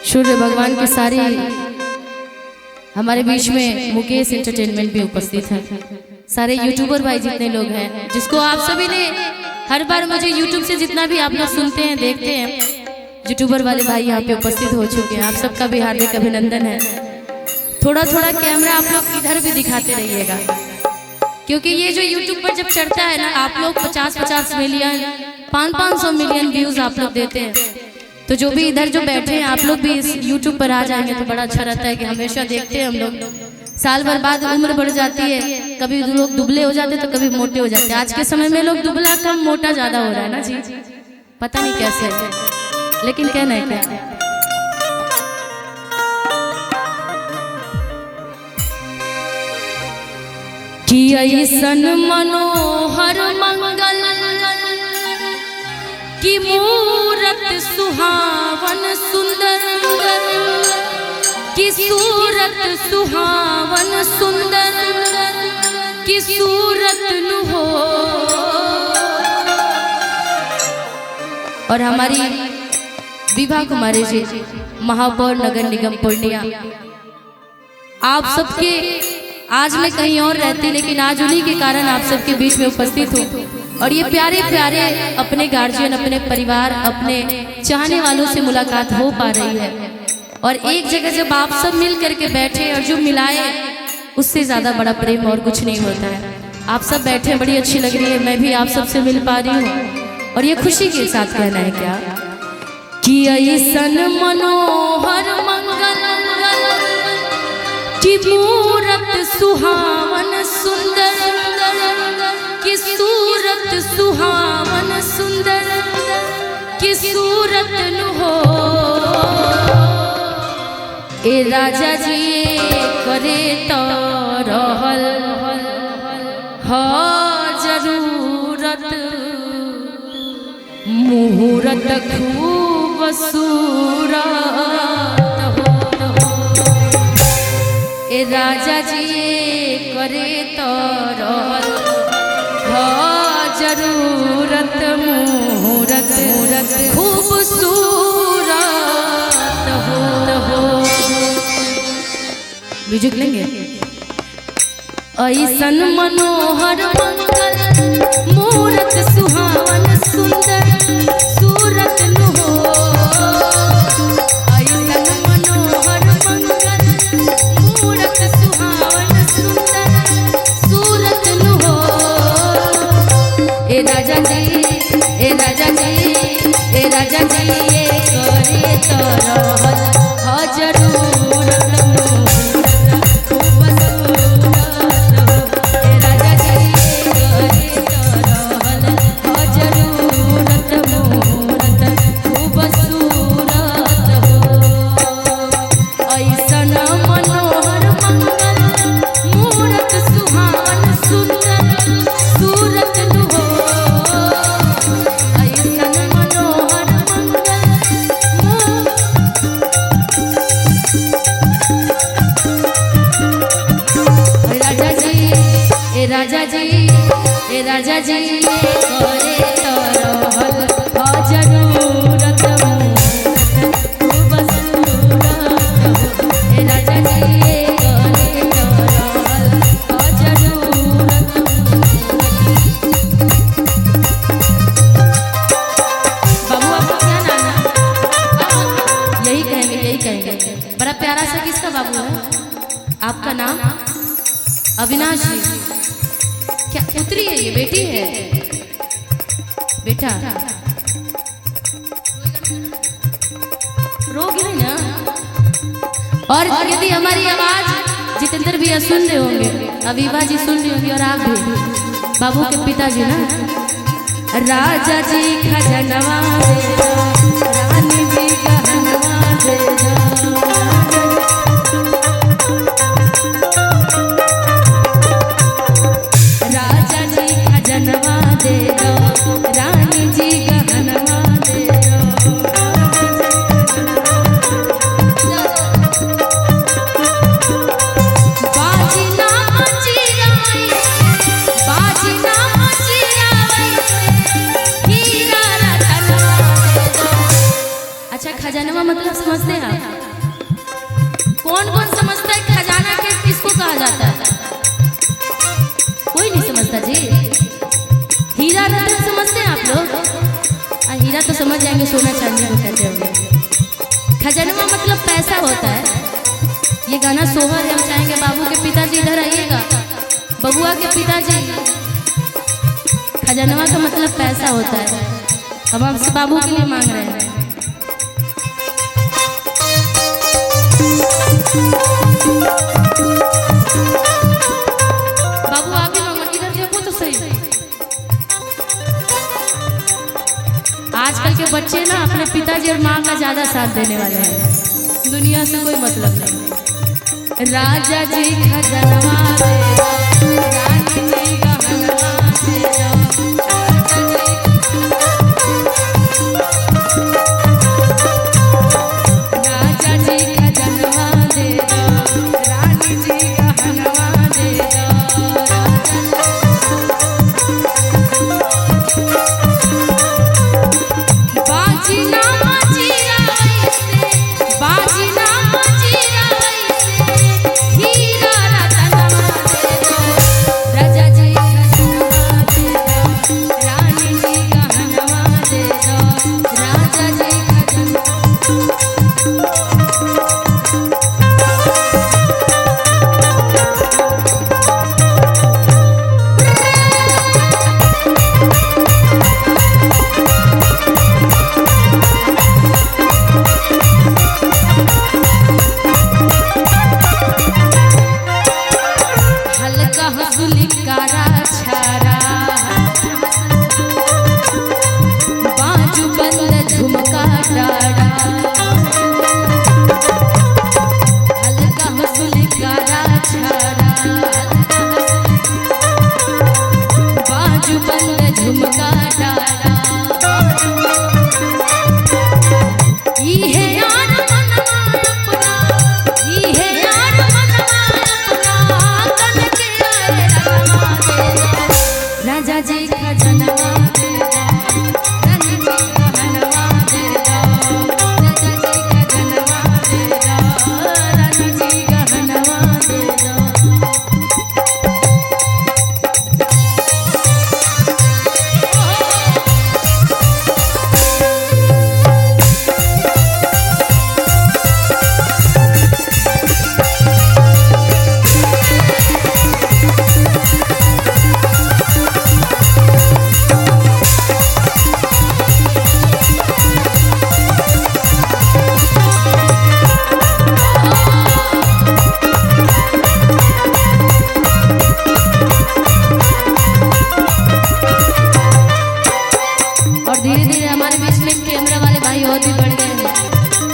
सूर्य भगवान के सारे हमारे बीच में मुकेश एंटरटेनमेंट भी उपस्थित है। सारे यूट्यूबर भाई जितने लोग हैं, जिसको आप सभी ने हर बार मुझे यूट्यूब से जितना भी आप लोग सुनते हैं देखते हैं, यूट्यूबर वाले भाई यहाँ पे उपस्थित हो चुके हैं। आप सबका भी हार्दिक अभिनंदन है। थोड़ा थोड़ा कैमरा आप लोग इधर भी दिखाते रहिएगा, क्योंकि ये जो यूट्यूब पर जब चढ़ता है ना, आप लोग 50-50 मिलियन 500 मिलियन व्यूज आप लोग देते हैं, तो जो भी इधर जो बैठे हैं आप लोग भी इस यूट्यूब पर आ जाएंगे तो बड़ा अच्छा रहता है कि हमेशा देखते हैं हम लोग। साल भर बाद उम्र बढ़ जाती है, कभी लोग दुबले हो जाते तो कभी मोटे हो जाते हैं। आज के समय में लोग दुबला कम मोटा ज्यादा हो रहा है ना जी, पता नहीं कैसे, लेकिन कहना है क्या। कि ऐसन मनोहर मंगल की मूरत सुहावन सुंदर, की सूरत सुहावन सुंदर, की सूरत नु हो। और हमारी विभा कुमारी जी, महापौर नगर निगम पूर्णिया, आप सबके आज मैं कहीं और रहती, लेकिन आज उन्हीं के कारण आप सबके बीच में उपस्थित हूँ। और ये प्यारे प्यारे अपने गार्जियन, अपने परिवार, अपने चाहने वालों से मुलाकात हो पा रही है। और एक जगह जब आप सब मिल करके बैठे और जो मिलाए, उससे ज़्यादा बड़ा प्रेम और कुछ नहीं होता है। आप सब बैठे, बड़ी अच्छी लग रही है, मैं भी आप सबसे मिल पा रही हूँ। और ये खुशी के साथ कहना है क्या कि ऐसन मनोहर मंगल की मूरत सुहावन सुंदर, की सूरत सुहावन सुंदर, की सूरत नु हो। ए राजा जी करे तो रहल हो जरूरत, मुहूर्त खूब सूरत हो। ए राजा जी करे तो रहल हो जरूरत, मुहूर्त खूबसूरत हो। म्यूजिक लेंगे। ऐसन मनोहर मंगल मूरत सुहावन सुंदर, सूरत नु हो। ऐसन मनोहर मंगल मूरत सुहावन सुंदर, सूरत नु हो। ए राजा जी, ए राजा जी, ए राजा जी ये करे तो रहल हो जरूरत, राजा जी, ए राजा जी करे तो रहल हो जरूरत, खूब सूरत हो। ए राजा जी करे तो रहल हो जरूरत। बाबू आपका क्या नाम है? यही कहेंगे, यही कहेंगे। बड़ा प्यारा सा किसका बाबू है आपका नाम? अविनाश जी। क्या पुत्री है ये, बेटी है? बेटा रोगी नहीं ना? और यदि हमारी आवाज जितेंद्र भैया सुन रहे होंगे, अवीबा जी सुन रही होंगी, और आप भी, बाबू के पिताजी ना, राजा जी खजनवा दे दो, रानी जी गहनवा दे दो। खजानवा मतलब कौन कौन समझता है खजाना के किसको कहा जाता है? कोई नहीं समझता जी। हीरा रतन समझते हैं आप लोग? हीरा तो समझ जाएंगे, सोना चांदी को कहते होंगे। खजानवा मतलब पैसा होता है। ये गाना सोहर है, हम चाहेंगे बाबू के पिताजी इधर आइएगा, बबुआ के पिताजी। खजानवा का मतलब पैसा होता है। हम आपसे बाबू के लिए मांग रहे हैं। बाबू आप भी मांगो, इधर देखो तो सही। आजकल के बच्चे ना अपने पिताजी और माँ का ज्यादा साथ देने वाले हैं, दुनिया से कोई मतलब नहीं। राजा जी खजानवा दे दो, रानी जी गहनवा दे दो, राजा जी खजानवा दे दो, रानी जी गहनवा दे दो। बाजी ना जीरा वैसे, बाजी ना जीरा वैसे, हीरा रतनवा दे दो, राजा जी खजानवा दे दो, रानी जी गहनवा दे दो, राजा जी खजानवा। हल्का हंसुली कारा छारा, बाजू बंद झुमका डारा। हल्का हंसुली कारा छारा, बाजू बंद झुमका डारा। ये यार मनवा अपना, ये यार मनवा अपना, कन के आए रतनवा दे दो, राजा जी खजानवा दे दो, रानी जी गहनवा दे दो, राजा जी खजानवा दे दो, रानी जी गहनवा दे दो। और धीरे धीरे हमारे बीच में कैमरा वाले भाई और भी बढ़ गए हैं,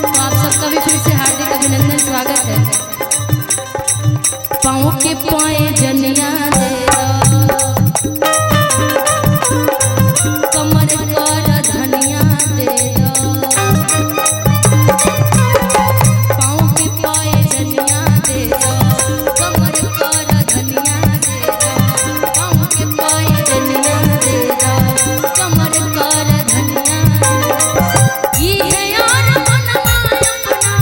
तो आप सबका भी फिर से हार्दिक अभिनंदन, स्वागत है। पाँव के पाए जनिया दे दो, कमर कर धनिया दे दो, पाँव के पाए जनिया दे दो, कमर कर धनिया दे दो, पाँव के पाए जनिया दे दो, कमर कर धनिया। ये है यार मनवा अपना,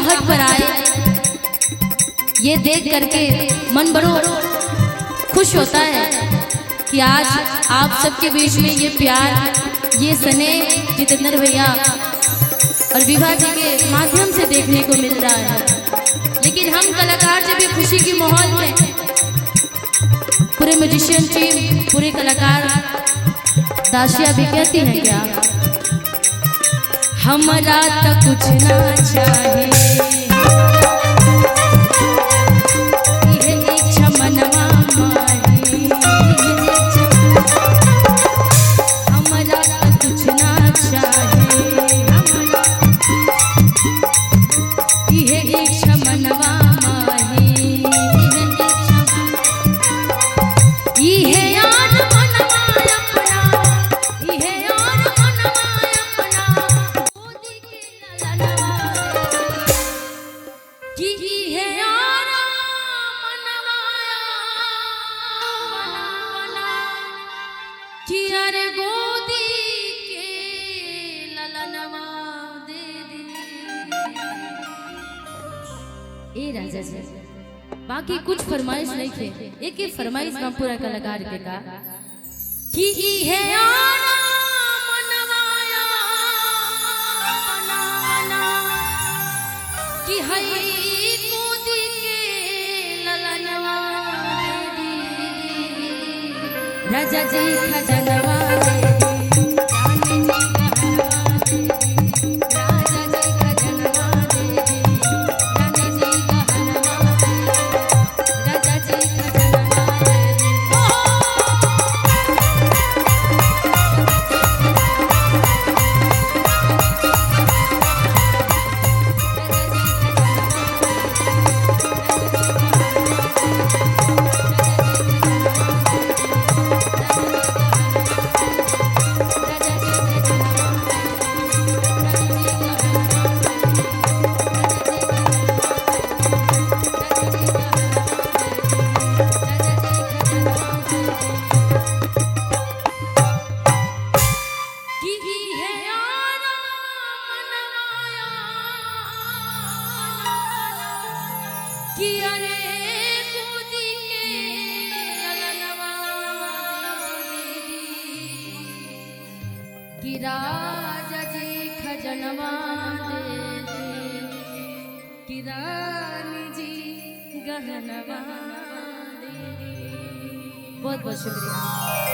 राहत पर आए, ये देख करके मन बड़ो खुश होता है कि आज आप सबके बीच में ये प्यार, ये स्नेह जितेंद्र भैया और विभा जी के माध्यम से देखने को मिल रहा है। लेकिन हम कलाकार जब ये खुशी की माहौल में, पूरे म्यूजिशियन टीम, पूरे कलाकार दासिया भी कहती हैं क्या, हमारा तो कुछ ना चाहे, ये इच्छा मनवा माही, हमारा तो कुछ ना चाहे, ये इच्छा मनवा माही, ये याद मनवा अपना, ये याद मनवा अपना, गोदी के ललनवा, कि ये याद मनवा कि अरे गोदी के ललनवा दे दी। ए राजा जी, बाकी कुछ फरमाइश नहीं थे, एक एक फरमाइश हम पूरा कलाकार के का कि है आना मनवाया बनाना कि हई गोदी के ललनवा दे दी, राजा जी खजनवा दे दी, रानी जी गहनवा दे दी, राजा जी खजनवा दे दी, रानी जी गहनवा दे दी, राजा जी खजनवा दे दी। कि अरे गोदी के ललनवा दे दी, कि राजा जी खजनवा दे दी, कि रानी जी गहनवा दे दी। बहुत बहुत शुक्रिया।